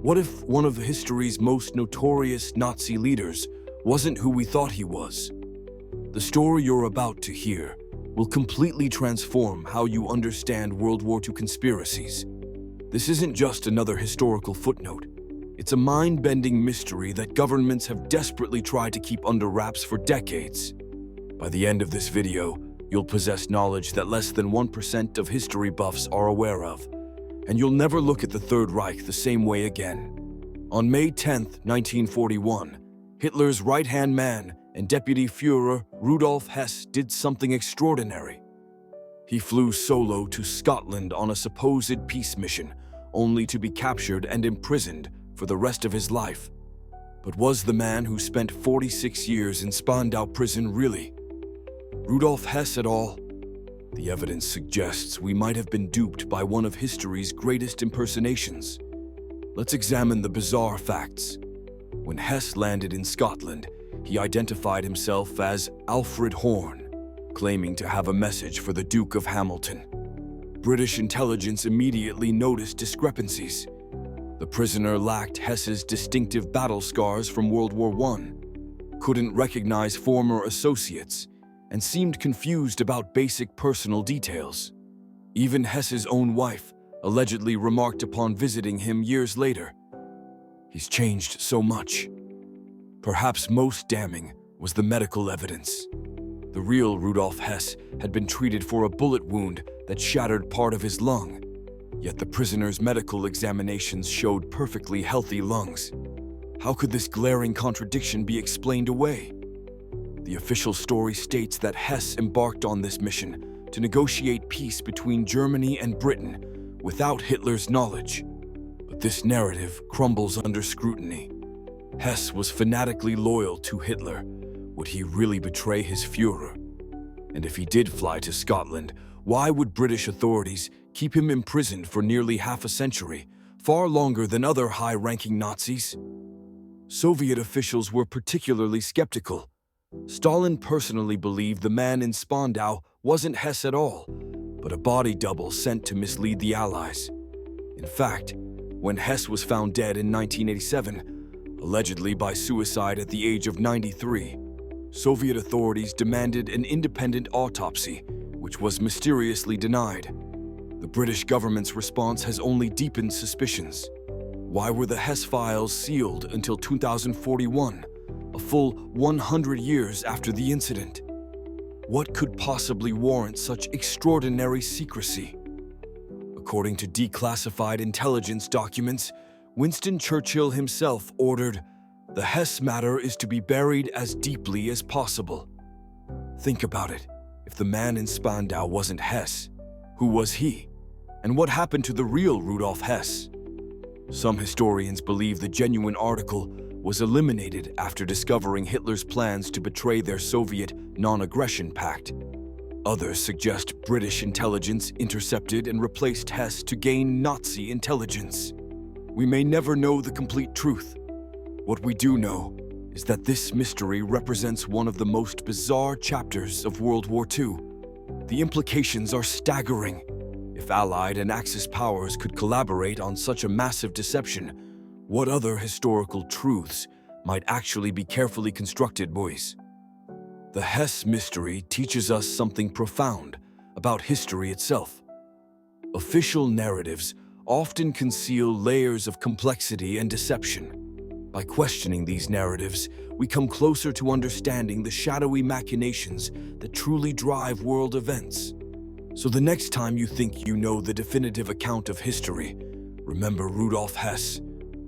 What if one of history's most notorious Nazi leaders wasn't who we thought he was? The story you're about to hear will completely transform how you understand World War II conspiracies. This isn't just another historical footnote. It's a mind-bending mystery that governments have desperately tried to keep under wraps for decades. By the end of this video, you'll possess knowledge that less than 1% of history buffs are aware of, and you'll never look at the Third Reich the same way again. On May 10, 1941, Hitler's right-hand man and Deputy Führer Rudolf Hess did something extraordinary. He flew solo to Scotland on a supposed peace mission, only to be captured and imprisoned for the rest of his life. But was the man who spent 46 years in Spandau prison really Rudolf Hess at all? The evidence suggests we might have been duped by one of history's greatest impersonations. Let's examine the bizarre facts. When Hess landed in Scotland, he identified himself as Alfred Horn, claiming to have a message for the Duke of Hamilton. British intelligence immediately noticed discrepancies. The prisoner lacked Hess's distinctive battle scars from World War I, couldn't recognize former associates, and seemed confused about basic personal details. Even Hess's own wife allegedly remarked upon visiting him years later, "He's changed so much." Perhaps most damning was the medical evidence. The real Rudolf Hess had been treated for a bullet wound that shattered part of his lung, yet the prisoner's medical examinations showed perfectly healthy lungs. How could this glaring contradiction be explained away? The official story states that Hess embarked on this mission to negotiate peace between Germany and Britain without Hitler's knowledge. But this narrative crumbles under scrutiny. Hess was fanatically loyal to Hitler. Would he really betray his Führer? And if he did fly to Scotland, why would British authorities keep him imprisoned for nearly half a century, far longer than other high-ranking Nazis? Soviet officials were particularly skeptical. Stalin personally believed the man in Spandau wasn't Hess at all, but a body double sent to mislead the Allies. In fact, when Hess was found dead in 1987, allegedly by suicide at the age of 93, Soviet authorities demanded an independent autopsy, which was mysteriously denied. The British government's response has only deepened suspicions. Why were the Hess files sealed until 2041? A full 100 years after the incident? What could possibly warrant such extraordinary secrecy? According to declassified intelligence documents, Winston Churchill himself ordered, "The Hess matter is to be buried as deeply as possible." Think about it. If the man in Spandau wasn't Hess, who was he? And what happened to the real Rudolf Hess? Some historians believe the genuine article was eliminated after discovering Hitler's plans to betray their Soviet non-aggression pact. Others suggest British intelligence intercepted and replaced Hess to gain Nazi intelligence. We may never know the complete truth. What we do know is that this mystery represents one of the most bizarre chapters of World War II. The implications are staggering. If Allied and Axis powers could collaborate on such a massive deception, what other historical truths might actually be carefully constructed, boys? The Hess mystery teaches us something profound about history itself. Official narratives often conceal layers of complexity and deception. By questioning these narratives, we come closer to understanding the shadowy machinations that truly drive world events. So the next time you think you know the definitive account of history, remember Rudolf Hess,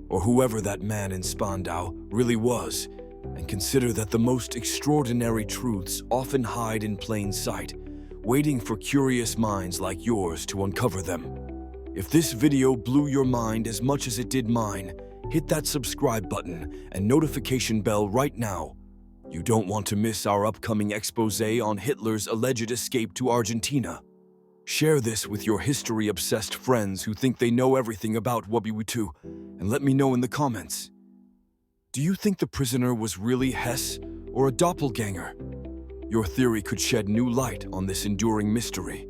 or whoever that man in Spandau really was, and consider that the most extraordinary truths often hide in plain sight, waiting for curious minds like yours to uncover them. If this video blew your mind as much as it did mine, hit that subscribe button and notification bell right now. You don't want to miss our upcoming expose on Hitler's alleged escape to Argentina. Share this with your history-obsessed friends who think they know everything about WWII, and let me know in the comments. Do you think the prisoner was really Hess or a doppelganger? Your theory could shed new light on this enduring mystery.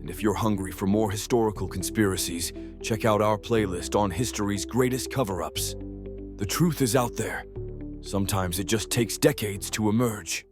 And if you're hungry for more historical conspiracies, check out our playlist on history's greatest cover-ups. The truth is out there. Sometimes it just takes decades to emerge.